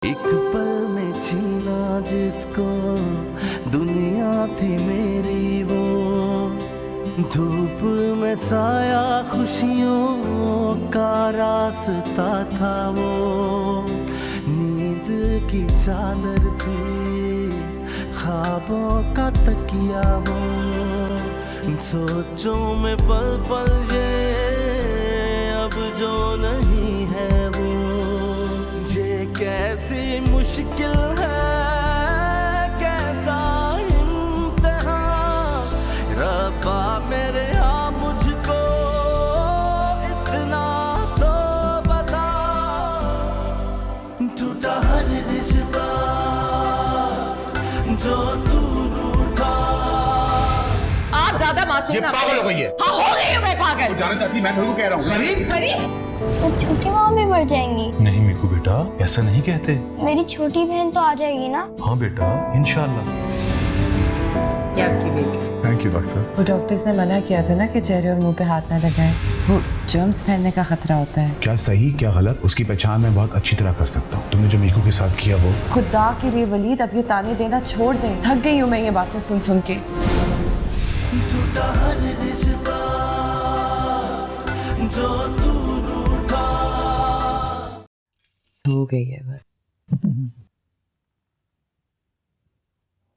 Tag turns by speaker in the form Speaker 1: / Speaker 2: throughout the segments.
Speaker 1: एक पल में छीना जिसको दुनिया थी मेरी वो, धूप में साया खुशियों का रास्ता था वो, नींद की चादर थी ख्वाबों का तकिया वो, सोचों में पल पल ये अब जो नहीं है वो, ये कैसी मुश्किल है कैसा इम्तिहान, रब्बा मेरे यहाँ मुझको इतना तो बता, टूटा हर रिश्ता जो तू रूठा।
Speaker 2: आप ज्यादा मासूम ना
Speaker 3: पागल हो गई है।
Speaker 2: हाँ हो गई हूँ मैं पागल।
Speaker 3: वो जाना चाहती मैं को कह रहा हूँ।
Speaker 4: तो छोटी माँ भी मर जाएंगी?
Speaker 5: नहीं मीकू बेटा, ऐसा नहीं कहते।
Speaker 4: मेरी छोटी बहन तो आ जाएगी ना?
Speaker 5: हाँ बेटा, इंशाल्लाह।
Speaker 2: ये आपकी बेटी।
Speaker 5: Thank you doctor.
Speaker 6: वो डॉक्टर्स ने मना किया था ना कि चेहरे और मुंह पे हाथ ना लगाएं, वो जर्म्स फैलने का खतरा होता है।
Speaker 7: क्या सही क्या गलत उसकी पहचान मैं बहुत अच्छी तरह कर सकता हूँ। तुमने जो मीकू के साथ किया वो।
Speaker 6: खुदा के लिए वलीद अब ये ताने देना छोड़ दें, थक गई हूँ मैं ये बातें सुन सुन के।
Speaker 1: टूटा हर रिश्ता जो तू रूठा।
Speaker 6: हो गई है बस।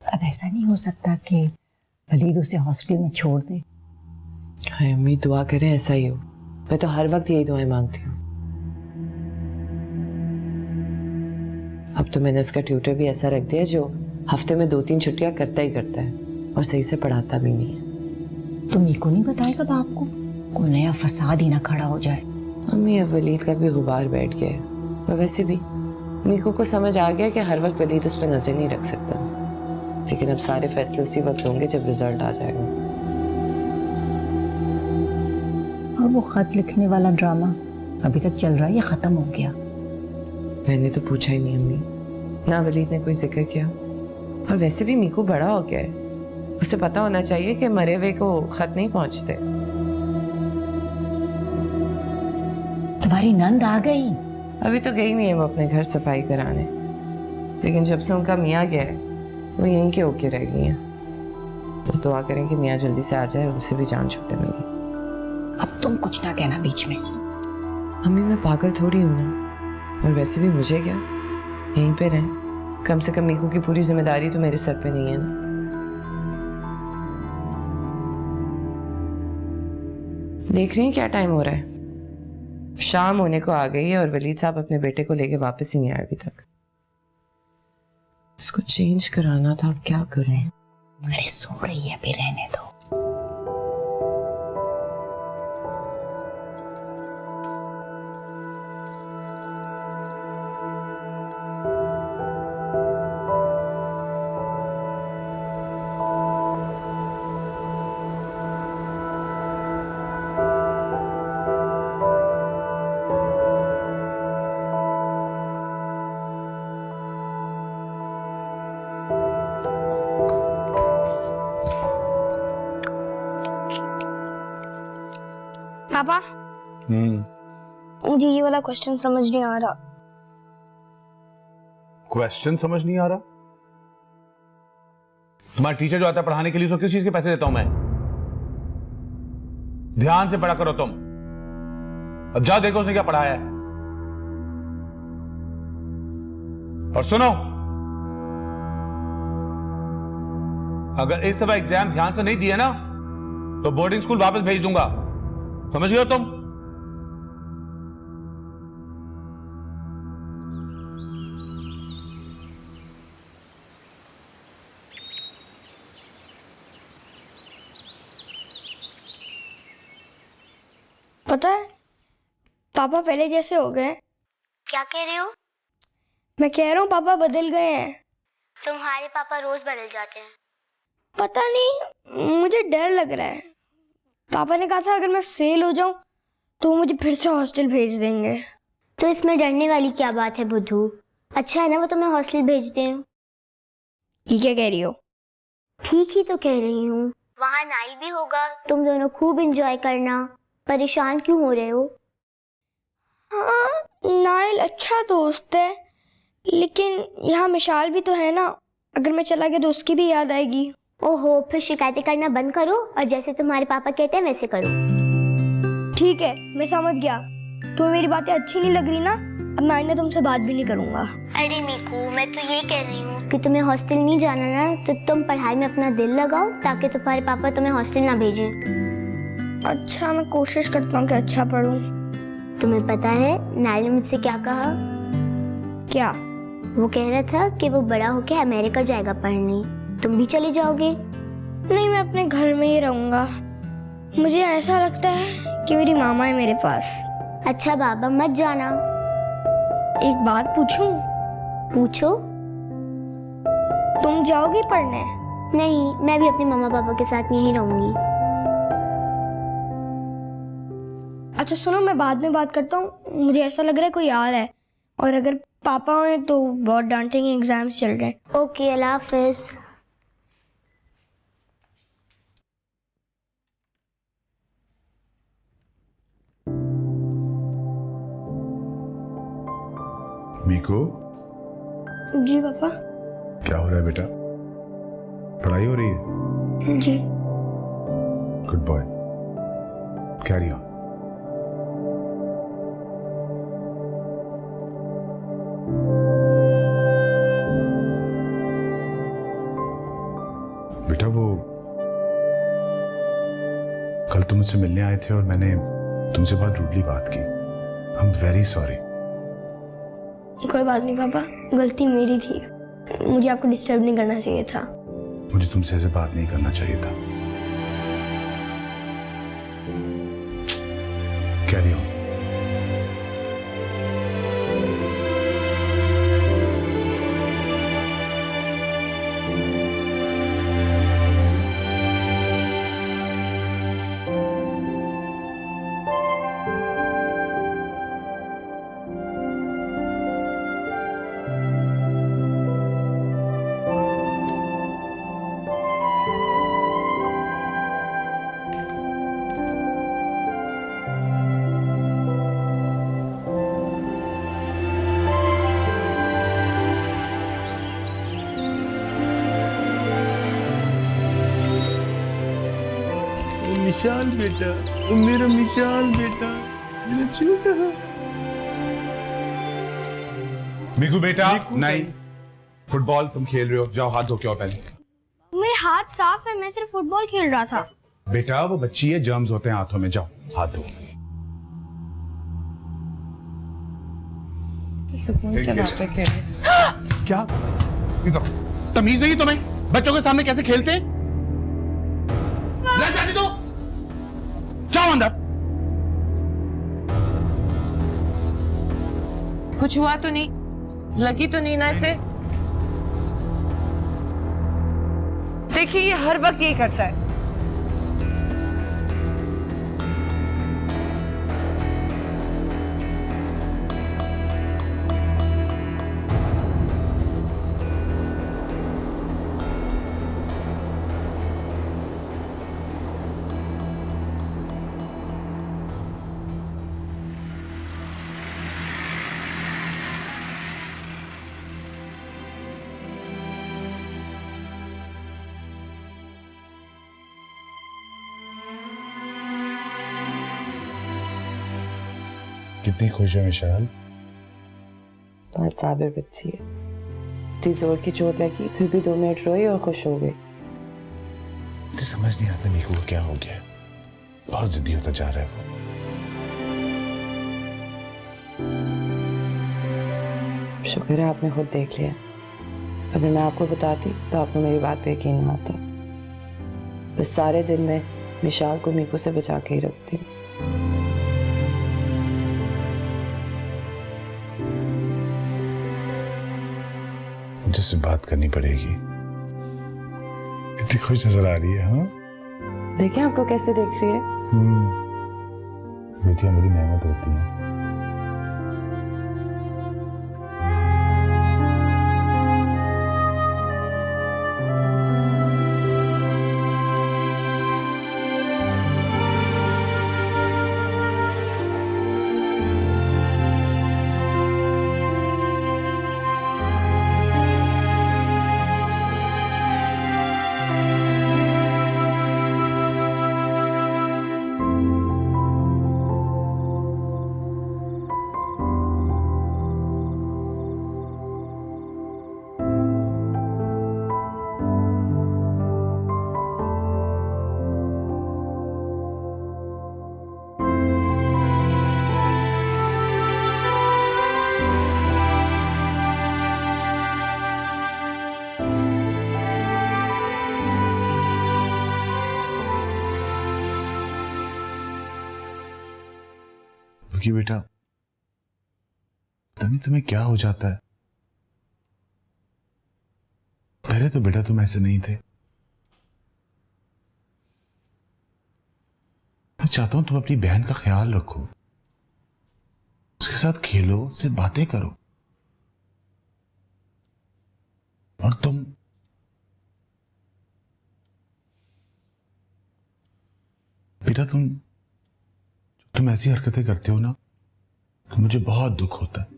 Speaker 8: अब ऐसा नहीं हो सकता कि वलीद उसे हॉस्टल में छोड़ दे।
Speaker 6: हाय अम्मी, दुआ करें ऐसा ही हो। मैं तो हर वक्त यही दुआएं मांगती हूँ। अब तो मैंने उसका ट्यूटर भी ऐसा रख दिया जो हफ्ते में 2-3 छुट्टियां करता ही करता है और सही से पढ़ाता भी नहीं है।
Speaker 8: तो मीको नहीं बताएगा बाप को? कोई नया फसाद ही ना खड़ा हो जाए।
Speaker 6: अम्मी, अब वलीद का भी गुबार बैठ गया है और वैसे भी मीको को समझ आ गया कि हर वक्त वलीद उस पर नजर नहीं रख सकता, लेकिन अब सारे फैसले उसी वक्त होंगे जब रिजल्ट आ जाएगा।
Speaker 8: और वो खत लिखने वाला ड्रामा अभी तक चल रहा है या खत्म हो गया?
Speaker 6: मैंने तो पूछा ही नहीं अम्मी, ना वलीद ने कोई जिक्र किया। और वैसे भी मीको बड़ा हो गया है, उसे पता होना चाहिए कि मरे हुए को खत नहीं पहुंचते।
Speaker 8: तुम्हारी नंद आ गई?
Speaker 6: अभी तो गई नहीं है वो अपने घर सफाई कराने, लेकिन जब से उनका मियाँ गया है वो यहीं के होके रह गई हैं। बस दुआ करें कि मियाँ जल्दी से आ जाए और उसे भी जान छूटे मेरी।
Speaker 8: अब तुम कुछ ना कहना बीच में।
Speaker 6: अम्मी, मैं पागल थोड़ी हूँ ना, और वैसे भी मुझे क्या, यहीं पे रहें। कम से कम मीकू की पूरी जिम्मेदारी तो मेरे सर पे नहीं है ना। देख रही हैं क्या टाइम हो रहा है? शाम होने को आ गई है और वलीद साहब अपने बेटे को लेके वापस ही नहीं आए अभी तक। इसको चेंज कराना था, अब क्या करें?
Speaker 8: अरे सो रही है, अभी रहने दो।
Speaker 4: पापा, मुझे ये वाला क्वेश्चन समझ नहीं आ रहा।
Speaker 7: क्वेश्चन समझ नहीं आ रहा? तुम्हारा टीचर जो आता है पढ़ाने के लिए उसको किस चीज के पैसे देता हूं मैं? ध्यान से पढ़ा करो तुम। अब जा देखो उसने क्या पढ़ाया है। और सुनो, अगर इस दफा एग्जाम ध्यान से नहीं दिए ना तो बोर्डिंग स्कूल वापस भेज दूंगा, समझ गए हो तुम?
Speaker 4: पता है पापा पहले जैसे हो गए।
Speaker 9: क्या कह रहे हो?
Speaker 4: मैं कह रहा हूँ पापा बदल गए हैं।
Speaker 9: तुम्हारे पापा रोज बदल जाते हैं।
Speaker 4: पता नहीं, मुझे डर लग रहा है। पापा ने कहा था अगर मैं फेल हो जाऊं तो वो मुझे फिर से हॉस्टल भेज देंगे।
Speaker 9: तो इसमें डरने वाली क्या बात है बुद्धू? अच्छा है ना वो तुम्हें हॉस्टल भेजते हैं।
Speaker 4: ये क्या कह रही हो?
Speaker 9: ठीक ही तो कह रही हूँ। वहाँ नाइल भी होगा, तुम दोनों खूब एंजॉय करना। परेशान क्यों हो रहे हो?
Speaker 4: हाँ, नाइल अच्छा दोस्त है, लेकिन यहाँ मिशाल भी तो है ना, अगर मैं चला गया तो उसकी भी याद आएगी।
Speaker 9: ओहो, फिर शिकायतें करना बंद करो और जैसे तुम्हारे पापा कहते हैं वैसे करो।
Speaker 4: ठीक है, मैं समझ गया। तुम्हें मेरी बातें अच्छी नहीं लग रही ना, अब मैं आइंदा तुमसे बात भी नहीं करूंगा।
Speaker 9: अरे मीकू, मैं तो ये कह रही हूँ कि तुम्हें हॉस्टल नहीं जाना ना, तो तुम पढ़ाई में अपना दिल लगाओ ताकि तुम्हारे पापा तुम्हें हॉस्टल ना भेजें।
Speaker 4: अच्छा, मैं कोशिश करता हूँ कि अच्छा पढूं।
Speaker 9: तुम्हें पता है नाइल ने मुझसे क्या कहा?
Speaker 4: क्या?
Speaker 9: वो कह रहा था कि वो बड़ा होके अमेरिका जाएगा पढ़ने, तुम भी चले जाओगे?
Speaker 4: नहीं, मैं अपने घर में ही रहूंगा। मुझे ऐसा लगता है कि मेरी मामा है मेरे पास।
Speaker 9: अच्छा बाबा, मत जाना।
Speaker 4: एक बात पूछूं?
Speaker 9: पूछो।
Speaker 4: तुम जाओगी पढ़ने?
Speaker 9: नहीं, मैं भी अपने मम्मा पापा के साथ यहीं रहूंगी।
Speaker 4: अच्छा सुनो, मैं बाद में बात करता हूँ, मुझे ऐसा लग रहा है कोई आ रहा है, और अगर पापा हो तो बहुत डांटेंगे, एग्जाम्स चल रहे हैं।
Speaker 9: ओके, अल्लाह हाफिज।
Speaker 5: मीको,
Speaker 4: जी पापा।
Speaker 5: क्या हो रहा है बेटा? पढ़ाई हो रही है?
Speaker 4: जी।
Speaker 5: Good boy, carry on. बेटा, वो कल तुम मुझसे मिलने आए थे और मैंने तुमसे बहुत रूडली बात की। आई एम वेरी सॉरी।
Speaker 4: कोई बात नहीं पापा, गलती मेरी थी, मुझे आपको डिस्टर्ब नहीं करना चाहिए था।
Speaker 5: मुझे तुमसे ऐसे बात नहीं करना चाहिए था। Carry on.
Speaker 7: मिशाल बेटा, मेरा मिशाल बेटा, मेरा छोटा।
Speaker 5: मीकू बेटा, नहीं, फुटबॉल तुम खेल रहे हो, जाओ हाथ धो के आओ पहले।
Speaker 4: मेरे हाथ साफ है, मैं सिर्फ फुटबॉल खेल रहा था।
Speaker 5: बेटा वो बच्ची है, जर्म्स होते हैं हाथों में, जाओ हाथ धो।
Speaker 6: सुकून से बातें खेल।
Speaker 7: क्या तमीज नहीं तुम्हें? बच्चों के सामने कैसे खेलते हैं? जाने दो, जाओ अंदर।
Speaker 6: कुछ हुआ तो नहीं? लगी तो नहीं ना इसे? देखिए, ये हर वक्त यही करता है।
Speaker 5: कितनी खुश है मिशाल?
Speaker 6: बहुत साबिर बच्ची है। इतनी जोर की चोट लगी, फिर भी 2 मिनट रोई और खुश हो गई।
Speaker 5: मुझे समझ नहीं आता मीकू को क्या हो गया है, बहुत जिद्दी होता जा रहा है वो।
Speaker 6: शुक्र है आपने खुद देख लिया, अगर मैं आपको बताती तो आपको मेरी बात पे यकीन ना आता। बस सारे दिन मैं मिशाल को मीकू से बचा के ही रखती हूँ।
Speaker 5: मुझे से बात करनी पड़ेगी। इतनी खुश नजर आ रही है। हाँ,
Speaker 6: देखिए आपको कैसे देख रही है।
Speaker 5: बेटियां बड़ी नेमत होती हैं। क्योंकि बेटा पता नहीं तुम्हें क्या हो जाता है। पहले तो बेटा तुम ऐसे नहीं थे। मैं चाहता हूं तुम अपनी बहन का ख्याल रखो, उसके साथ खेलो, उससे बातें करो। और बेटा तुम ऐसी हरकतें करते हो ना तो मुझे बहुत दुख होता है।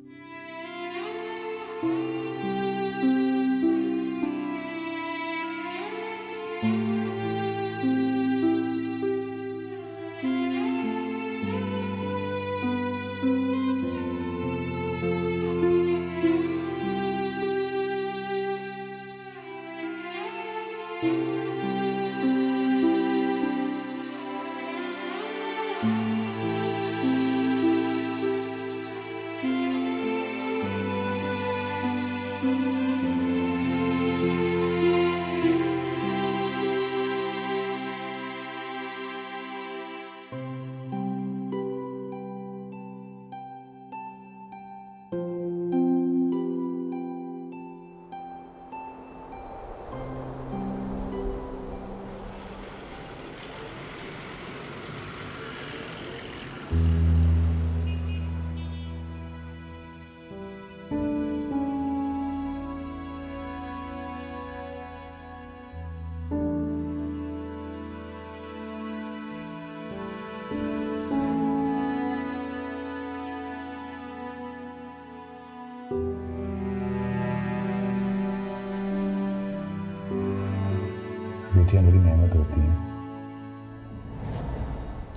Speaker 5: बेटियां बड़ी मेहनत होती हैं।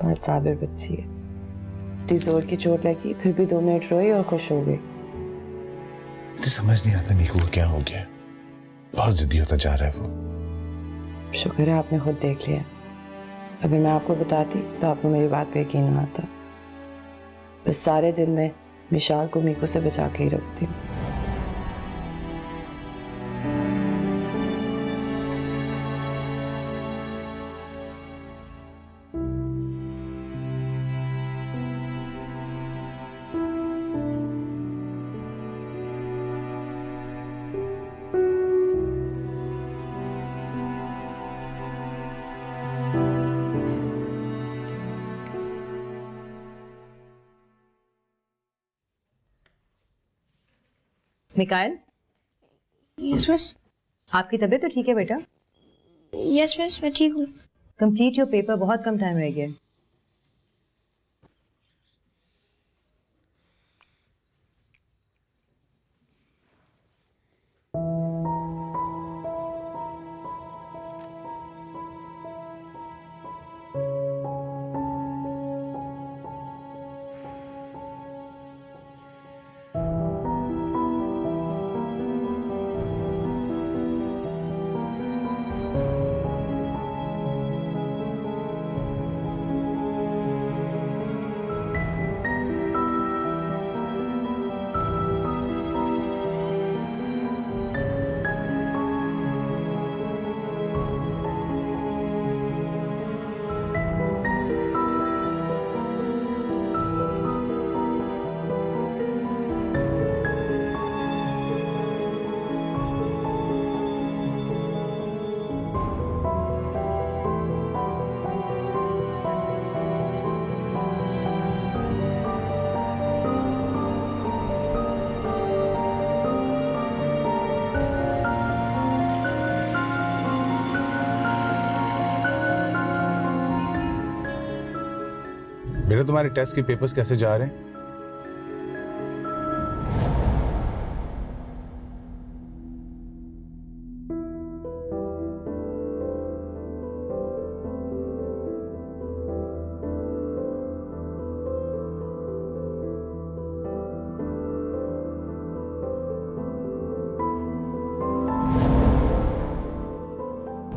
Speaker 6: आज साबिर बच्ची है, इतनी जोर की चोट लगी फिर भी 2 मिनट रोई और खुश हो गई।
Speaker 5: मुझे समझ नहीं आता मीकू को क्या हो गया है। बहुत जिद्दी होता जा रहा है वो।
Speaker 6: शुक्र है आपने खुद देख लिया। अगर मैं आपको बताती तो आपको मेरी बात पे यकीन ना आता। बस सारे दिन मैं विशाल को मीकू से बचा के ही रखती हूँ।
Speaker 2: Mikail,
Speaker 4: yes miss.
Speaker 2: आपकी तबीयत तो ठीक है बेटा?
Speaker 4: यस मिस, मैं ठीक हूँ।
Speaker 2: कंप्लीट योर पेपर, बहुत कम टाइम रह गया।
Speaker 5: बेटा तुम्हारे टेस्ट के पेपर्स कैसे जा रहे हैं?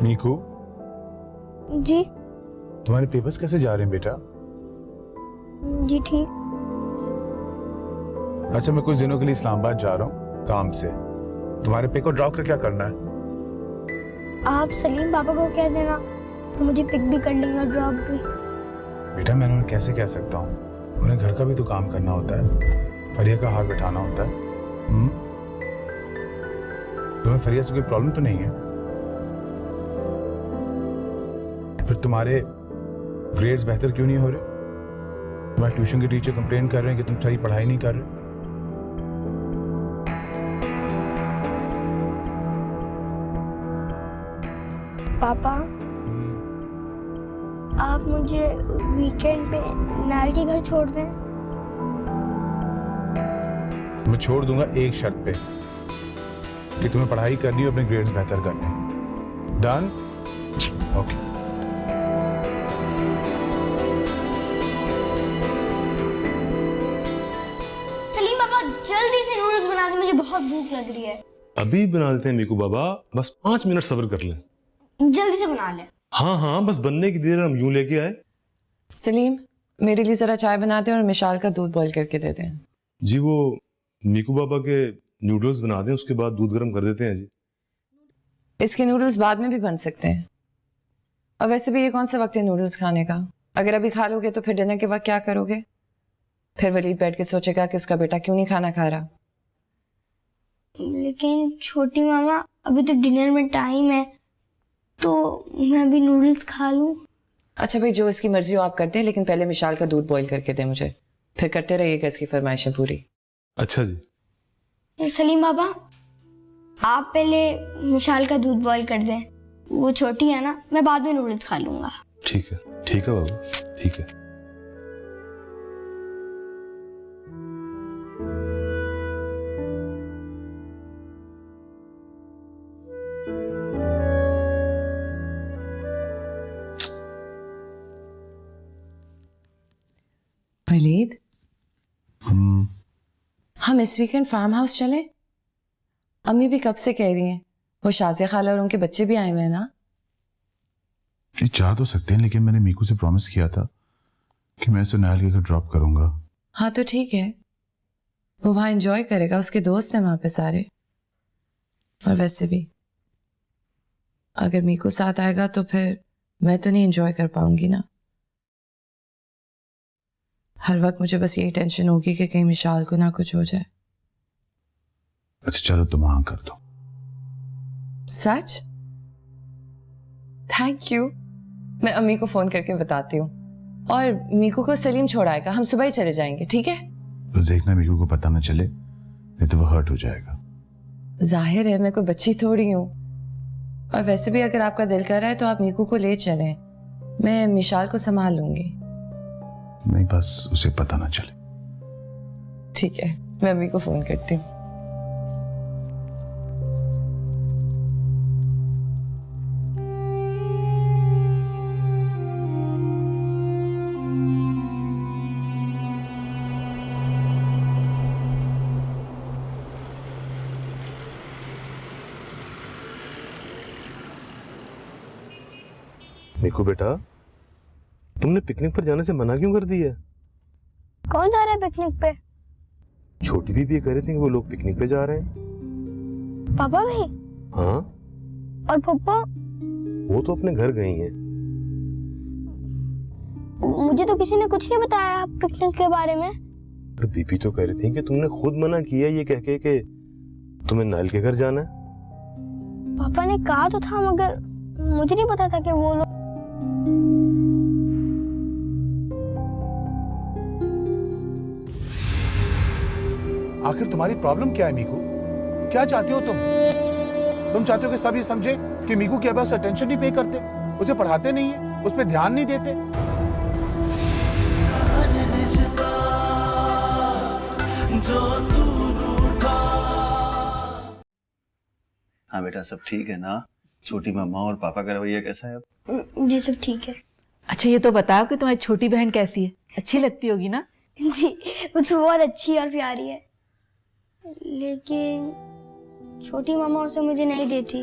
Speaker 5: मीकू
Speaker 4: जी
Speaker 5: तुम्हारे पेपर्स कैसे जा रहे हैं बेटा?
Speaker 4: जी ठीक।
Speaker 5: अच्छा मैं कुछ दिनों के लिए इस्लामाबाद जा रहा हूँ काम से। तुम्हारे पिक और ड्रॉप का क्या करना है?
Speaker 4: आप सलीम पापा को कह देना तो मुझे पिक भी कर लेंगे और ड्रॉप भी।
Speaker 5: बेटा मैं उन्हें कैसे कह सकता हूँ? उन्हें घर का भी तो काम करना होता है, फरिया का हाथ बैठाना होता है। तुम्हें फरिया से कोई प्रॉब्लम तो नहीं है? फिर तुम्हारे ग्रेड्स बेहतर क्यों नहीं हो रहे? तुम्हारे ट्यूशन के टीचर कंप्लेन कर रहे हैं कि तुम सही पढ़ाई नहीं कर रहे।
Speaker 4: पापा, आप मुझे वीकेंड पे नाल के घर छोड़ दें।
Speaker 5: मैं छोड़ दूंगा एक शर्त पे, कि तुम्हें पढ़ाई करनी हो, अपने ग्रेड्स बेहतर करने। डन? ओके।
Speaker 9: सलीम पापा जल्दी से नूडल्स बना दे, मुझे बहुत भूख लग रही है।
Speaker 3: अभी बना देते हैं मीकू बाबा, बस 5 मिनट सब्र कर लें।
Speaker 9: जल्दी से बना ले।
Speaker 3: हाँ हाँ, बस बनने की देर हम यूं लेके आए।
Speaker 6: सलीम, मेरे लिए जरा चाय बना दे और मिशाल का दूध बॉईल करके दे दें।
Speaker 3: जी वो मीकू बाबा के नूडल्स बना दें, उसके बाद दूध गर्म कर देते हैं जी।
Speaker 6: इसके नूडल्स बाद में भी बन सकते हैं। और वैसे भी ये कौन सा वक्त है नूडल्स खाने का? अगर अभी खा लोगे तो फिर डिनर के वक्त क्या करोगे? फिर वलीद बैठ के सोचेगा कि उसका बेटा क्यों नहीं खाना खा रहा।
Speaker 4: लेकिन छोटी मामा, अभी तो डिनर में टाइम है, तो मैं भी नूडल्स खा लूं।
Speaker 6: अच्छा भाई, जो इसकी मर्जी हो आप करते हैं, लेकिन पहले मिशाल का दूध बॉईल करके दें मुझे, फिर करते रहिएगा इसकी फरमाइशें पूरी।
Speaker 3: अच्छा जी।
Speaker 4: सलीम बाबा, आप पहले मिशाल का दूध बॉईल कर दें, वो छोटी है ना, मैं बाद में नूडल्स खा लूंगा।
Speaker 3: ठीक है बाबा, ठीक है।
Speaker 6: वलीद, हम इस वीकेंड फार्म हाउस चलें? अम्मी भी कब से कह रही हैं, वो शाजिया खाला और उनके बच्चे भी आए हुए हैं ना।
Speaker 5: ये चाह तो सकते हैं, लेकिन मैंने मीकू से प्रॉमिस किया था कि मैं उसे नायल के घर ड्रॉप करूंगा।
Speaker 6: हाँ तो ठीक है, वो वहाँ एंजॉय करेगा, उसके दोस्त हैं वहाँ पे सारे। और वैसे भी अगर मीकू साथ आएगा तो फिर मैं तो नहीं एंजॉय कर पाऊंगी ना। हर वक्त मुझे बस यही टेंशन होगी कि कहीं मिशाल को ना कुछ हो जाए।
Speaker 5: अच्छा चलो, तुम हाँ कर दो।
Speaker 6: सच? Thank you. मैं अम्मी को फोन करके बताती हूँ, और मीकू को सलीम छोड़ाएगा, हम सुबह ही चले जाएंगे, ठीक है?
Speaker 5: बस देखना मीकू को पता ना चले, नहीं तो वो हर्ट हो जाएगा।
Speaker 6: जाहिर है मैं कोई बच्ची थोड़ी हूँ। और वैसे भी अगर आपका दिल कर रहा है तो आप मीकू को ले चलें, मैं मिशाल को संभाल लूंगी।
Speaker 5: नहीं, बस उसे पता ना चले।
Speaker 6: ठीक है, मैं अम्मी को फोन करती हूँ।
Speaker 3: मीकू बेटा, तुमने पिकनिक पर जाने से मना क्यों कर दिया?
Speaker 4: कौन जा रहा है पिकनिक पे?
Speaker 3: छोटी भी कह रही थी कि वो लोग पिकनिक पे जा रहे हैं।
Speaker 4: पापा भी?
Speaker 3: हाँ,
Speaker 4: और पप्पा?
Speaker 3: वो तो अपने घर गई हैं।
Speaker 4: मुझे तो किसी ने कुछ नहीं बताया पिकनिक के बारे में।
Speaker 3: और बीबी तो कह रही थी कि तुमने खुद मना किया ये कह के कि तुम्हें नायल के घर जाना है।
Speaker 4: पापा ने कहा तो था, मगर मुझे नहीं पता था कि वो लोग।
Speaker 5: आखिर तुम्हारी प्रॉब्लम क्या है मीकू? क्या चाहती हो तुम? तुम चाहते हो कि सब ये समझे कि मीकू के पास अटेंशन नहीं पे करते, उसे पढ़ाते नहीं है, उस पर ध्यान नहीं देते।
Speaker 1: हर रिश्ता जो तू रूठा।
Speaker 10: हाँ बेटा, सब ठीक है ना? छोटी मम्मा और पापा का रवैया कैसा है अब?
Speaker 4: जी सब ठीक है।
Speaker 11: अच्छा ये तो बताओ कि तुम्हारी छोटी बहन कैसी है? अच्छी लगती होगी ना?
Speaker 4: जी वो तो बहुत अच्छी और प्यारी है, लेकिन छोटी मामा उसे मुझे नहीं देती,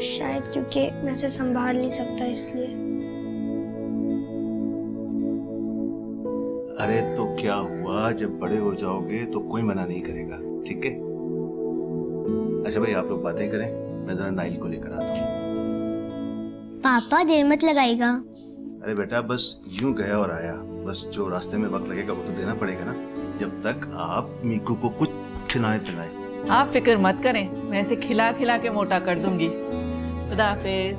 Speaker 4: शायद क्योंकि मैं उसे संभाल नहीं सकता इसलिए।
Speaker 10: अरे तो क्या हुआ, जब बड़े हो जाओगे तो कोई मना नहीं करेगा, ठीक है? अच्छा भाई, आप लोग बातें करें, मैं जरा नाइल को लेकर आता हूँ।
Speaker 9: पापा देर मत लगाएगा।
Speaker 10: अरे बेटा बस यूं गया और आया, बस जो रास्ते में वक्त लगेगा वो तो देना पड़ेगा ना, जब तक आप मीकू को कुछ खिलाए पिलाए।
Speaker 11: आप फिक्र मत करें, मैं इसे खिला खिला के मोटा कर दूंगी। खुदा हाफिज।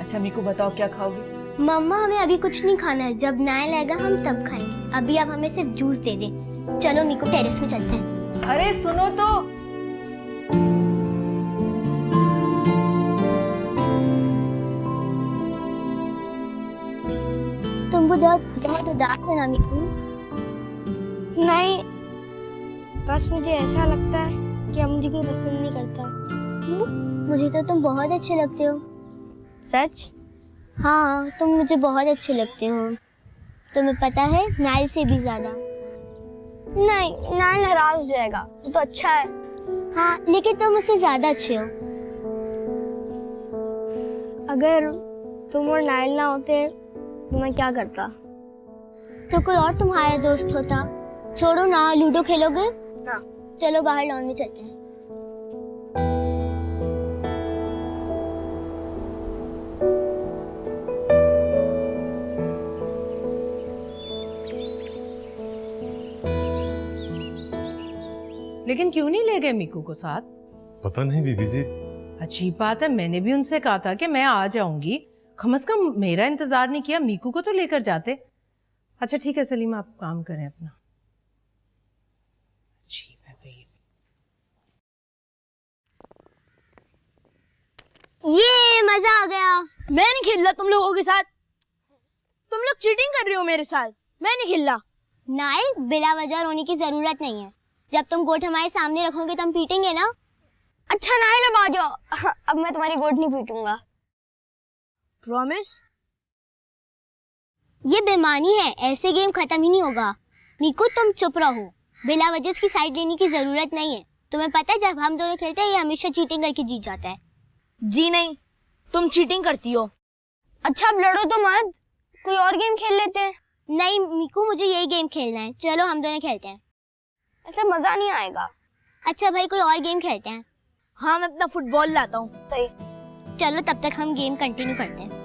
Speaker 11: अच्छा मीकू बताओ क्या खाओगी?
Speaker 9: मम्मा हमें अभी कुछ नहीं खाना है, जब नायल आएगा हम तब खाएंगे। अभी आप हमें सिर्फ जूस दे दें। चलो मीकू टेरेस में चलते हैं।
Speaker 11: अरे सुनो तो,
Speaker 9: तुम बहुत उदास हो ना मीकू?
Speaker 4: नहीं, बस मुझे ऐसा लगता है कि अब मुझे कोई पसंद नहीं करता।
Speaker 9: क्यों? मुझे तो तुम बहुत अच्छे लगते हो।
Speaker 4: सच?
Speaker 9: हाँ, तुम मुझे बहुत अच्छे लगते हो। तुम्हें पता है, नाइल से भी ज्यादा।
Speaker 4: नहीं, नाइल नाराज हो जाएगा, वो तो अच्छा है।
Speaker 9: हाँ, लेकिन तुम मुझसे ज्यादा अच्छे हो।
Speaker 4: अगर तुम और नाइल ना होते तो मैं क्या करता?
Speaker 9: तो कोई और तुम्हारा दोस्त होता। छोड़ो ना, लूडो खेलोगे?
Speaker 4: हाँ।
Speaker 9: चलो बाहर लॉन में चलते हैं।
Speaker 2: लेकिन क्यों नहीं ले गए मीकू को साथ?
Speaker 3: पता नहीं बीबी जी।
Speaker 2: अजीब बात है, मैंने भी उनसे कहा था कि मैं आ जाऊंगी, कम से कम मेरा इंतजार नहीं किया, मीकू को तो लेकर जाते। अच्छा ठीक है सलीमा, आप काम करें अपना। अजीब है भाई।
Speaker 9: ये मजा आ गया।
Speaker 4: मैं नहीं खेल रहा तुम लोगों के साथ। तुम लोग चीटिंग कर रहे हो मेरे साथ। मैं नहीं खेल रहा।
Speaker 9: नाइल, बिला वजह रोने की जरूरत नहीं है। जब तुम गोट हमारे सामने रखोगे तो हम पीटेंगे ना।
Speaker 4: अच्छा नाइल, अब आ जाओ। अब मैं तुम्हारी गोट नहीं पीटूंगा। प्रॉमिस?
Speaker 9: ये बेईमानी है, ऐसे गेम खत्म ही नहीं होगा। मीकू तुम चुप रहो, बिला वजह की साइड लेने की जरूरत नहीं है। तुम्हें पता है जब हम दोनों खेलते हैं ये हमेशा चीटिंग करके जीत जाता है।
Speaker 4: जी नहीं, तुम चीटिंग करती हो। अच्छा अब लड़ो तो मत, कोई और गेम खेल लेते हैं।
Speaker 9: नहीं मीकू, मुझे यही गेम खेलना है। चलो हम दोनों खेलते हैं।
Speaker 4: ऐसे मजा नहीं आएगा।
Speaker 9: अच्छा भाई, कोई और गेम खेलते हैं।
Speaker 4: हाँ, मैं अपना फुटबॉल लाता हूँ। सही।
Speaker 9: चलो तब तक हम गेम कंटिन्यू करते हैं।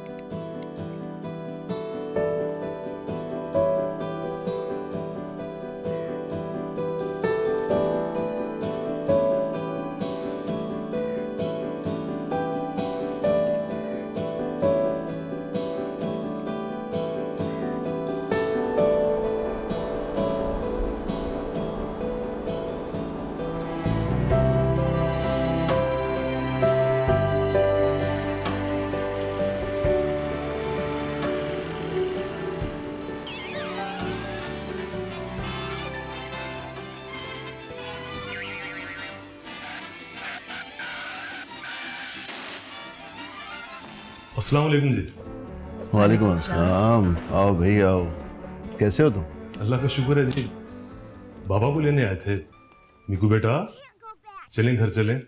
Speaker 3: अस्सलाम वालेकुम जी।
Speaker 10: वालेकुम अस्सलाम। आओ भाई आओ, कैसे हो तुम?
Speaker 3: अल्लाह का शुक्र है जी। बाबा को लेने आए थे। मीकू बेटा चलें, घर चलें।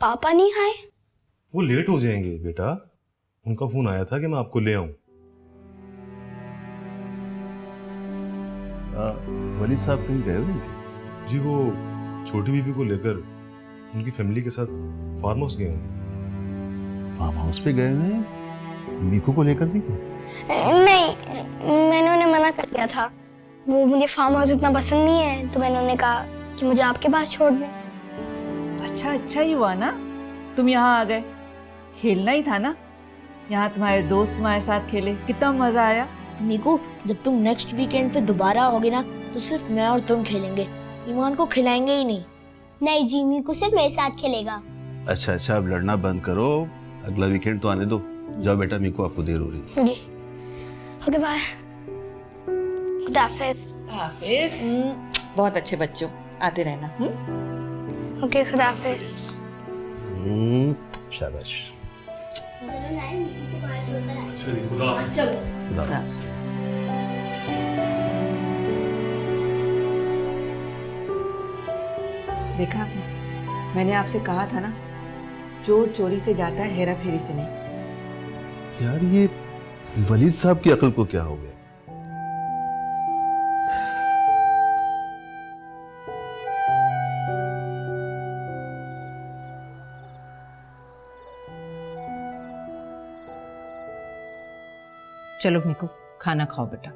Speaker 4: पापा नहीं आए?
Speaker 3: वो लेट हो जाएंगे बेटा, उनका फोन आया था कि मैं आपको ले आऊं।
Speaker 10: वली साहब कहीं गए हुए क्या?
Speaker 3: जी वो छोटी बीबी को लेकर उनकी फैमिली के साथ फार्म हाउस गए हैं।
Speaker 10: फार्म हाउस पे गए हुए हैं? मीकू को लेकर नहीं गए?
Speaker 4: नहीं, मैंने उन्हें मना कर दिया था। वो मुझे फार्म हाउस इतना पसंद नहीं है, तो मैंने उन्हें कहा कि मुझे आपके पास छोड़ दें।
Speaker 11: अच्छा ही हुआ ना तुम यहाँ आ गए। खेलना ही था ना, यहाँ तुम्हारे दोस्त तुम्हारे साथ खेले, कितना मजा आया।
Speaker 4: मीकू, जब तुम नेक्स्ट वीकेंड पे दोबारा आओगे ना, तो सिर्फ मैं और तुम खेलेंगे, ईमान को खिलाएंगे ही नहीं।
Speaker 9: नहीं जी, मीकू सिर्फ मेरे साथ खेलेगा।
Speaker 10: अच्छा अब लड़ना बंद करो, अगला वीकेंड तो आने दो। जाओ बेटा, मीकू आपको देर हो रही है।
Speaker 4: जी ओके बाय। खुदा हाफिज।
Speaker 11: हाफिज। बहुत अच्छे बच्चों, आते रहना।
Speaker 4: ओके खुदा हाफिज।
Speaker 10: शाबाश।
Speaker 3: अच्छा जी, खुदा हाफिज।
Speaker 10: खुदा हाफिज।
Speaker 11: देखा आपने, मैंने आपसे कहा था ना, चोर चोरी से जाता है, हेरा फेरी से नहीं।
Speaker 10: यार ये वलीद साहब की अकल को क्या हो गया?
Speaker 2: चलो मीकू खाना खाओ बेटा।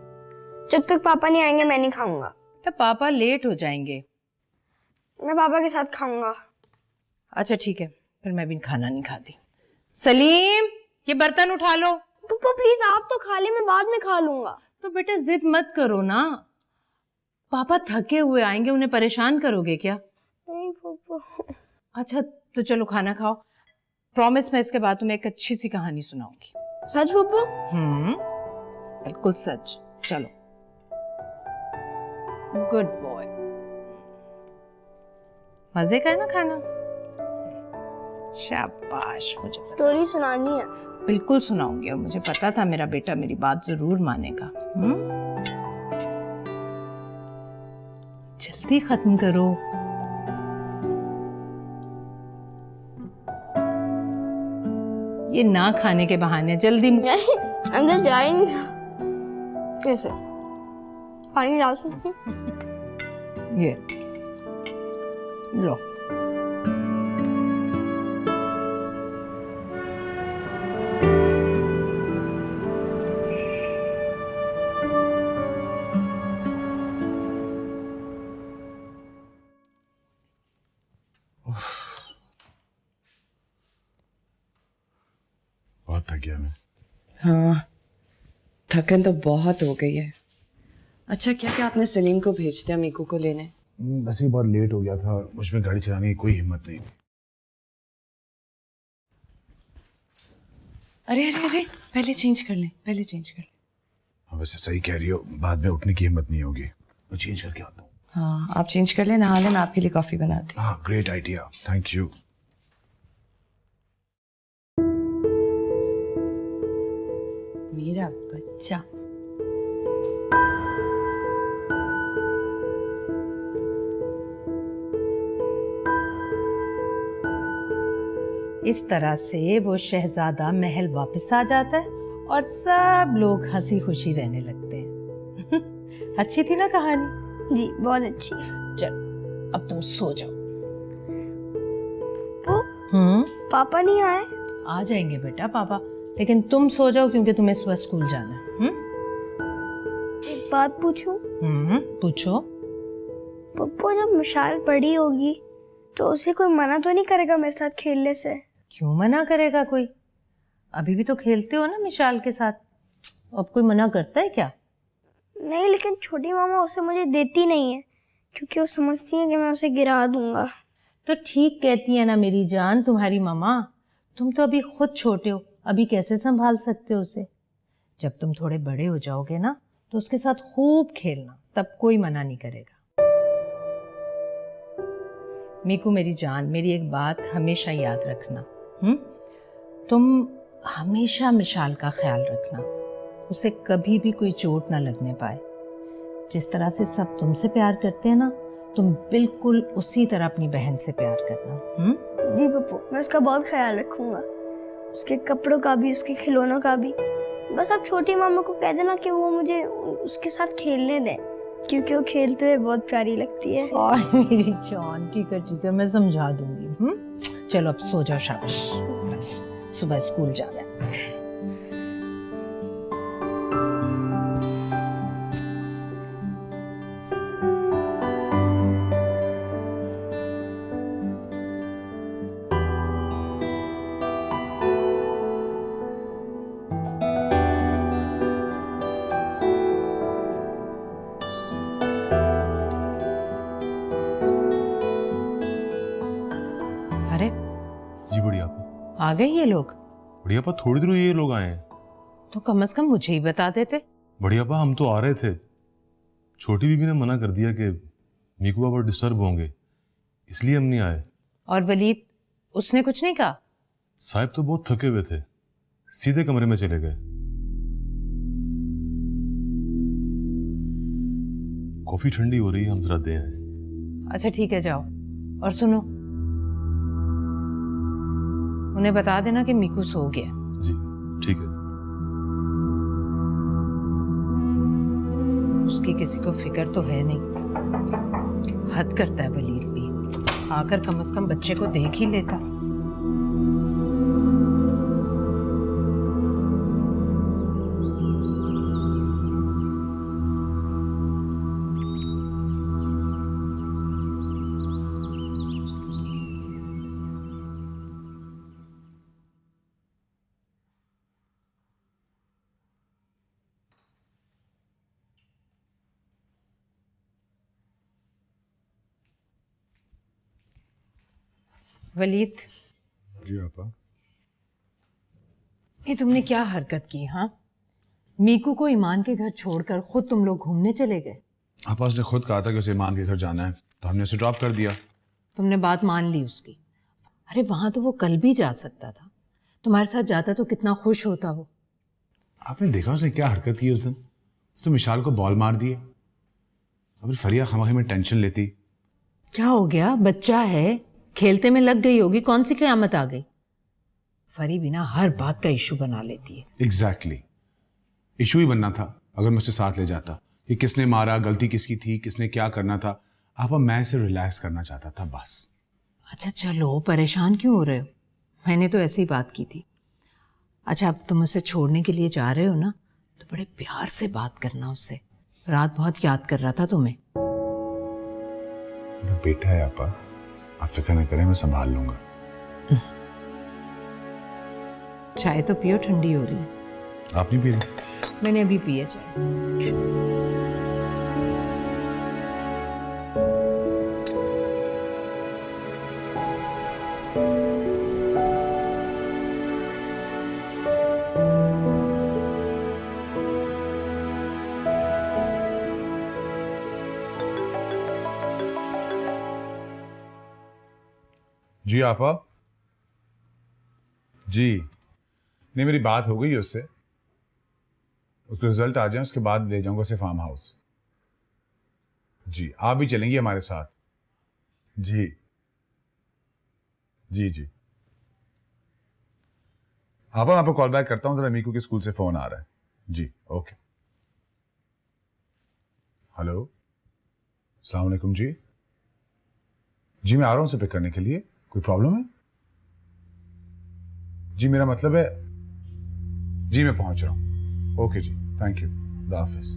Speaker 4: जब तक पापा नहीं आएंगे मैं नहीं खाऊंगा।
Speaker 2: बेटा पापा लेट हो जाएंगे।
Speaker 4: मैं पापा के साथ खाऊंगा।
Speaker 2: अच्छा ठीक है, फिर मैं भी खाना नहीं खाती। सलीम ये बर्तन उठा लो।
Speaker 4: पापा प्लीज आप तो खा ले, मैं बाद में खा लूंगा।
Speaker 2: तो बेटा जिद मत करो ना, पापा थके हुए आएंगे, उन्हें परेशान करोगे क्या?
Speaker 4: नहीं पापा।
Speaker 2: अच्छा तो चलो खाना खाओ, प्रॉमिस मैं इसके बाद तुम्हें एक अच्छी सी कहानी सुनाऊंगी।
Speaker 4: सच पापा?
Speaker 2: बिल्कुल सच। चलो गुड बॉय। मजे का है ना खाना? शाबाश। मुझे
Speaker 4: स्टोरी सुनानी है।
Speaker 2: बिल्कुल सुनाऊंगी, और मुझे पता था मेरा बेटा मेरी बात जरूर मानेगा। जल्दी खत्म करो। ये ना खाने के बहाने जल्दी।
Speaker 4: नहीं अंदर जा ही नहीं। कैसे पानी डाल सकती?
Speaker 2: ये लो।
Speaker 5: बहुत थक गया मैं।
Speaker 6: हाँ थकन तो बहुत हो गई है। अच्छा क्या क्या आपने सलीम को भेज दिया मीकू को लेने?
Speaker 5: बस ही बहुत लेट हो गया था और मुझ में गाड़ी चलाने की कोई हिम्मत नहीं थी।
Speaker 6: अरे अरे अरे पहले चेंज कर ले, पहले चेंज कर ले।
Speaker 5: हाँ वैसे सही कह रही हो, बाद में उठने की हिम्मत नहीं होगी। मैं चेंज करके आता हूँ।
Speaker 6: हाँ आप चेंज कर ले, नहा ले, मैं आपके लिए कॉफी बनाती हूँ।
Speaker 5: हाँ ग्रेट आइडिया, थैंक यू।
Speaker 6: मेरा बच्चा।
Speaker 2: इस तरह से वो शहजादा महल वापस आ जाता है और सब लोग हंसी खुशी रहने लगते हैं। अच्छी थी ना कहानी?
Speaker 4: जी बहुत अच्छी।
Speaker 2: चल अब तुम सो जाओ।
Speaker 4: पापा नहीं आए?
Speaker 2: आ जाएंगे बेटा पापा, लेकिन तुम सो जाओ क्योंकि तुम्हें सुबह स्कूल जाना है।
Speaker 4: एक बात पूछूं?
Speaker 2: पूछो।
Speaker 4: पप्पू जब मिशाल बड़ी होगी तो उसे कोई मना तो नहीं करेगा मेरे साथ खेलने से?
Speaker 2: क्यों मना करेगा कोई? अभी भी तो खेलते हो ना मिशाल के साथ, अब कोई मना करता है क्या?
Speaker 4: नहीं लेकिन छोटी मामा उसे मुझे देती नहीं है क्योंकि वो समझती है कि मैं उसे गिरा दूंगा।
Speaker 2: तो ठीक कहती है ना मेरी जान तुम्हारी मामा, तुम तो अभी खुद छोटे हो, अभी कैसे संभाल सकते हो उसे? जब तुम थोड़े बड़े हो जाओगे ना तो उसके साथ खूब खेलना, तब कोई मना नहीं करेगा। मीकू मेरी जान, मेरी एक बात हमेशा याद रखना। तुम हमेशा मिशाल का ख्याल रखना, उसे कभी भी कोई चोट ना लगने पाए। जिस तरह से सब तुमसे प्यार करते हैं ना, तुम बिल्कुल उसी तरह अपनी बहन से प्यार करना।
Speaker 4: जी पप्पू मैं उसका बहुत ख्याल रखूंगा, उसके कपड़ों का भी, उसके खिलौनों का भी। बस आप छोटी मामा को कह देना कि वो मुझे उसके साथ खेलने दें क्योंकि वो खेलते हुए बहुत प्यारी लगती है।
Speaker 2: और मेरी जान ठीक है मैं समझा दूंगी। चलो अब सो जाओ, शाबाश, बस सुबह स्कूल जाना है। अरे
Speaker 3: जी बढ़िया
Speaker 2: आ गए ये लोग?
Speaker 3: बढ़िया पा, थोड़ी देर हुई ये लोग आए हैं।
Speaker 2: तो कम से कम मुझे ही बता देते।
Speaker 3: बढ़िया पा, हम तो आ रहे थे, छोटी बीबी ने मना कर दिया कि मीकू बाबा डिस्टर्ब होंगे, इसलिए हम नहीं आए।
Speaker 2: और वलीद, उसने कुछ नहीं कहा?
Speaker 3: साहब तो बहुत थके हुए थे, सीधे कमरे में चले गए। कॉफी ठंडी हो रही है, हम जरा दे आए।
Speaker 2: अच्छा ठीक है जाओ, और सुनो उन्हें बता देना कि मीकू सो गया।
Speaker 3: जी ठीक है।
Speaker 2: उसकी किसी को फिक्र तो है नहीं, हद करता है वलीद भी, आकर कम से कम बच्चे को देख ही लेता। वलीद,
Speaker 5: जी आपा।
Speaker 2: ये तुमने क्या हरकत की? हाँ, मीकू को ईमान के घर छोड़कर खुद तुम लोग घूमने चले गए।
Speaker 5: आपा उसने खुद कहा था कि उसे ईमान के घर जाना है, तो हमने उसे ड्रॉप कर दिया।
Speaker 2: तुमने बात मान ली उसकी? अरे वहां तो वो कल भी जा सकता था, तुम्हारे साथ जाता तो कितना खुश होता वो।
Speaker 5: आपने देखा उसने क्या हरकत की उस दिन? उसने मिशाल को बॉल मार दिए। अब फरिया खामखी में टेंशन लेती।
Speaker 2: क्या हो गया? बच्चा है, खेलते में लग गई होगी, कौन सी क़यामत आ गई? फरी बिना हर बात का इशू बना लेती है।
Speaker 5: एग्जैक्टली, इशू ही बनना था अगर मैं उसे साथ ले जाता कि किसने मारा, गलती किसकी थी, किसने क्या करना था। आपा मैं इसे रिलैक्स करना चाहता था बस।
Speaker 2: अच्छा चलो, परेशान क्यों हो रहे हो? मैंने तो ऐसी बात की थी। अच्छा, अब तुम उसे छोड़ने के लिए जा रहे हो ना, तो बड़े प्यार से बात करना उससे। रात बहुत याद कर रहा था तुम्हें।
Speaker 5: मेरा बेटा है आपा, आप फिक्र न करें, मैं संभाल लूंगा।
Speaker 2: चाय तो पियो, ठंडी हो रही है।
Speaker 5: आप नहीं पी रहे?
Speaker 2: मैंने अभी पिए चाय।
Speaker 5: जी आपा। जी नहीं, मेरी बात हो गई है उससे। उसके रिजल्ट आ जाए उसके बाद ले जाऊंगा उसे फार्म हाउस। जी आप भी चलेंगी हमारे साथ? जी जी जी। आपा मैं आपको कॉल बैक करता हूँ, जरा मीकू के स्कूल से फोन आ रहा है। जी ओके। हेलो, अस्सलाम वालेकुम। जी जी मैं आ रहा हूँ उसे पिक करने के लिए। कोई प्रॉब्लम है? जी मेरा मतलब है, जी मैं पहुंच रहा हूं। ओके जी, थैंक यू, खुदा हाफिज।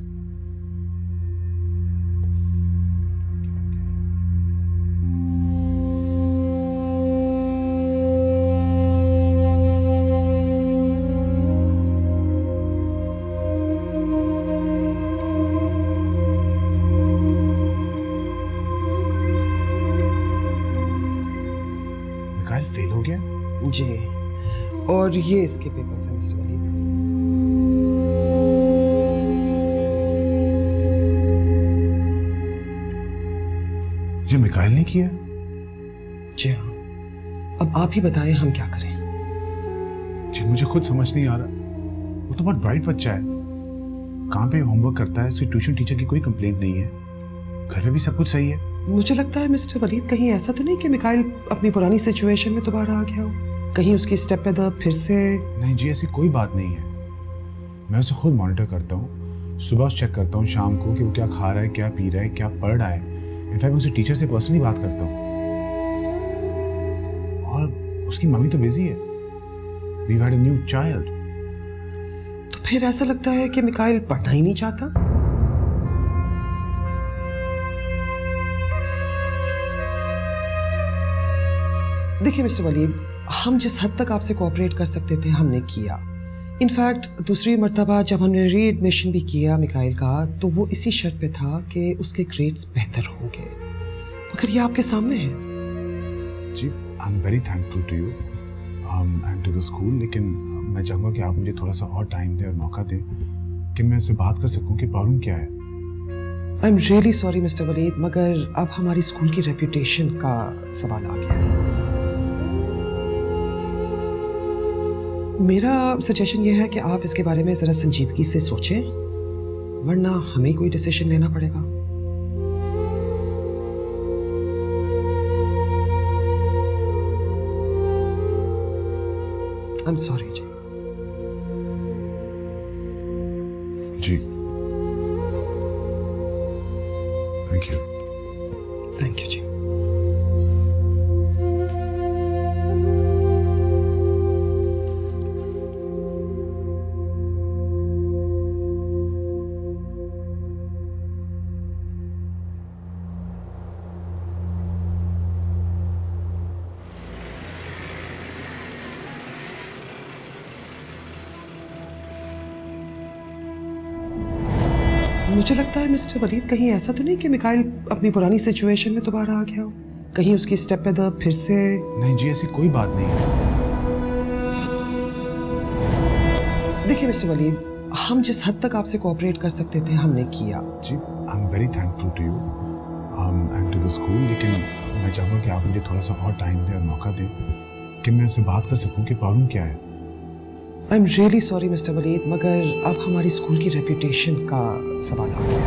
Speaker 5: मिकाइल फेल हो गया?
Speaker 12: जी, और ये इसके पेपर्स हैं मिस्टर वलीद।
Speaker 5: ये मिकाइल ने किया?
Speaker 12: जी हाँ, अब आप ही बताएं हम क्या करें।
Speaker 5: जी मुझे खुद समझ नहीं आ रहा। वो तो बहुत ब्राइट बच्चा है, काम पे होमवर्क करता है, उसकी ट्यूशन टीचर की कोई कंप्लेंट नहीं है, घर में भी सब कुछ सही है।
Speaker 12: मुझे लगता है मिस्टर वलीद कहीं ऐसा तो नहीं कि मिकाइल अपनी पुरानी सिचुएशन में दोबारा आ गया हो, कहीं उसकी स्टेप मदर फिर से।
Speaker 5: नहीं जी, ऐसी कोई बात नहीं है। मैं उसे खुद मॉनिटर करता हूँ, सुबह चेक करता हूँ शाम को कि वो क्या खा रहा है, क्या पी रहा है, क्या पढ़ रहा है। इनफैक्ट मैं उसे टीचर से पर्सनली बात करता हूँ। और उसकी मम्मी तो बिजी है। We've had a new child.
Speaker 12: तो फिर ऐसा लगता है कि मिकाइल पढ़ना ही नहीं चाहता। देखिए मिस्टर वलीद, हम जिस हद तक आपसे कोऑपरेट कर सकते थे हमने किया। इनफैक्ट दूसरी मर्तबा जब हमने रीएडमिशन भी किया मिकाइल का, तो वो इसी शर्त पे था कि उसके ग्रेड्स बेहतर होंगे, मगर ये आपके सामने है।
Speaker 5: जी I am very thankful to you and to the school, लेकिन मैं चाहूँगा कि आप मुझे थोड़ा सा और टाइम दें और मौका दें कि मैं उससे बात कर सकूँ कि प्रॉब्लम क्या है।
Speaker 12: I am really sorry mister Waleed, मगर अब हमारी स्कूल की रेपुटेशन का सवाल आ गया है। मेरा सजेशन यह है कि आप इसके बारे में ज़रा संजीदगी से सोचें, वरना हमें कोई डिसीजन लेना पड़ेगा। आई एम सॉरी जी।
Speaker 5: जी थैंक यू।
Speaker 12: थैंक यू जी। मुझे लगता है मिस्टर वलीद कहीं ऐसा तो नहीं कि मिकाइल अपनी पुरानी सिचुएशन में दोबारा आ गया हो, कहीं उसकी स्टेप मदर फिर से।
Speaker 5: नहीं जी, ऐसी कोई बात नहीं है।
Speaker 12: देखिए मिस्टर वलीद, हम जिस हद तक आपसे कोऑपरेट कर सकते थे हमने किया।
Speaker 5: जी, I am very thankful to you and to the school, लेकिन मैं चाहूँगा कि आप मुझे थोड़ा सा और टाइम दें और मौका दें कि मैं उससे बात कर सकूँ कि प्रॉब्लम क्या है।
Speaker 12: I am really sorry mister Waleed, मगर अब हमारी स्कूल की रेपुटेशन का सवाल आ गया।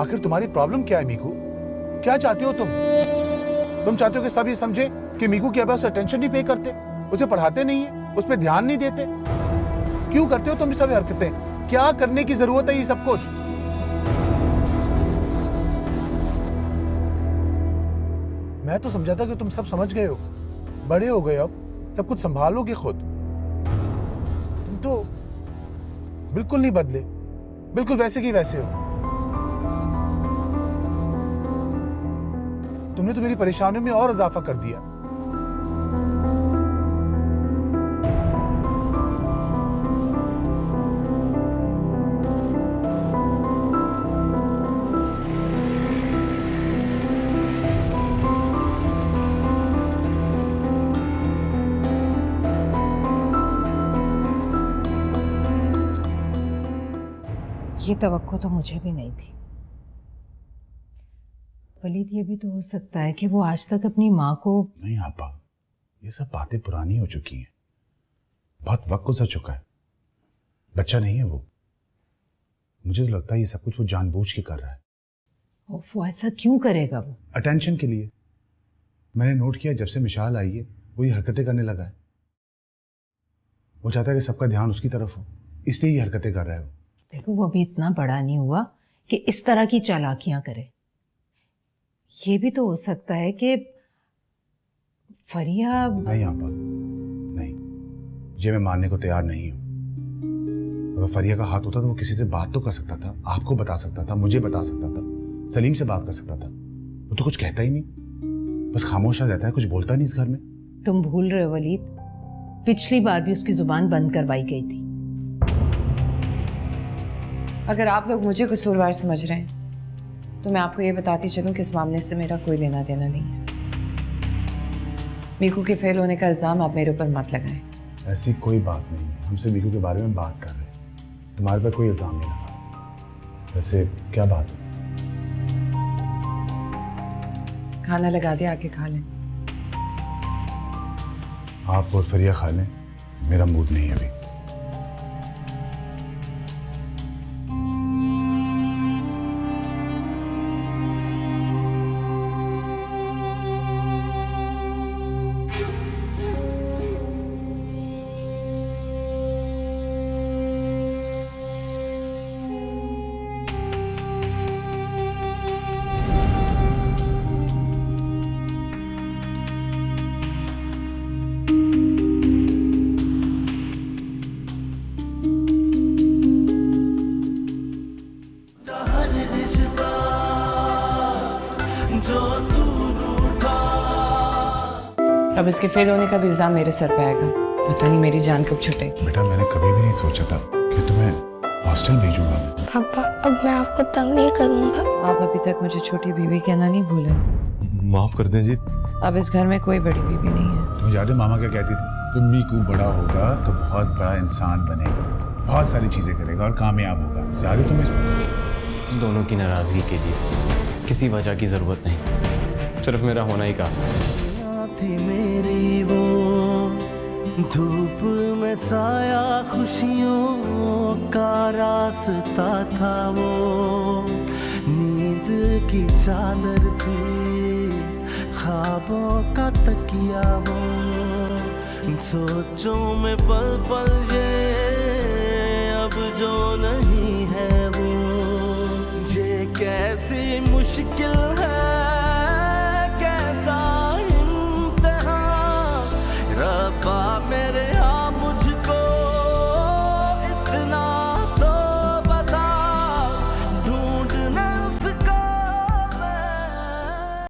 Speaker 5: आखिर तुम्हारी प्रॉब्लम क्या है मीकू? क्या चाहती हो तुम? तुम चाहते हो कि सब ये समझे कि मीकू की अबा उसे अटेंशन नहीं पे करते, उसे पढ़ाते नहीं है, उस पर ध्यान नहीं देते? क्यों करते हो तुम ये सब हरकतें? क्या करने की जरूरत है ये सब कुछ? मैं तो समझा था कि तुम सब समझ गए हो, बड़े हो गए, अब सब कुछ संभालोगे खुद। तुम तो बिल्कुल नहीं बदले, बिल्कुल वैसे की वैसे हो। तुमने तो मेरी परेशानियों में और इजाफा कर दिया।
Speaker 2: ये तवक्को तो मुझे भी नहीं थी। वलीद, ये भी तो हो सकता है कि वो आज तक अपनी माँ को।
Speaker 5: नहीं आपा, ये सब बातें पुरानी हो चुकी हैं, बहुत वक्त गुजर चुका है। बच्चा नहीं है वो। मुझे तो लगता है ये सब कुछ वो जानबूझ के कर रहा है।
Speaker 2: वो ऐसा क्यों करेगा? वो
Speaker 5: अटेंशन के लिए। मैंने नोट किया जब से मिशाल आई है वो ये हरकतें करने लगा है। वो चाहता है कि सबका ध्यान उसकी तरफ हो, इसलिए ये हरकतें कर रहा है वो।
Speaker 2: देखो, वो अभी इतना बड़ा नहीं हुआ कि इस तरह की चालाकियां करे। ये भी तो हो सकता है कि फरिया।
Speaker 5: नहीं आपा, नहीं, ये मैं मानने को तैयार नहीं हूं। अगर फरिया का हाथ होता तो वो किसी से बात तो कर सकता था, आपको बता सकता था, मुझे बता सकता था, सलीम से बात कर सकता था। वो तो कुछ कहता ही नहीं, बस खामोश रहता है, कुछ बोलता नहीं इस घर में।
Speaker 2: तुम भूल रहे हो वलीद, पिछली बार भी उसकी जुबान बंद करवाई गई थी।
Speaker 6: अगर आप लोग मुझे कसूरवार समझ रहे हैं तो मैं आपको ये बताती चलूं कि इस मामले से मेरा कोई लेना देना नहीं है। मीकू के फेल होने का इल्ज़ाम आप मेरे ऊपर मत लगाएं।
Speaker 5: ऐसी कोई बात नहीं है, हम सिर्फ मीकू के बारे में बात कर रहे हैं, तुम्हारे पर कोई इल्ज़ाम नहीं लगा। वैसे क्या बात है?
Speaker 6: खाना लगा दिया, आके खा लें।
Speaker 5: आप और फरिया खा लें, मेरा मूड नहीं है अभी।
Speaker 6: अब इसके फेल होने का भी इल्जाम मेरे सर पे आएगा। पता नहीं मेरी जान कब छूटेगी।
Speaker 5: बेटा, मैंने कभी भी नहीं सोचा था कि तुम्हें हॉस्टल भेजूंगा।
Speaker 4: पापा, अब मैं आपको तंग नहीं करूंगा।
Speaker 6: आप अभी तक मुझे छोटी बीवी कहना नहीं भूले।
Speaker 3: माफ कर दें जी।
Speaker 6: अब इस घर में कोई बड़ी बीवी नहीं है।
Speaker 5: तुम्हें याद है मामा क्या कहती थी? तुम मीकू बड़ा होगा तो बहुत बड़ा इंसान बनेगा, बहुत सारी चीजें करेगा और कामयाब होगा। याद है तुम्हें?
Speaker 13: दोनों की नाराजगी के लिए किसी वजह की जरूरत नहीं, सिर्फ मेरा होना ही काफी
Speaker 1: थी मेरी वो धूप में साया, खुशियों का रास्ता था वो, नींद की चादर थी, ख्वाबों का तकिया वो, सोचों में पल पल ये अब जो नहीं है वो, ये कैसी मुश्किल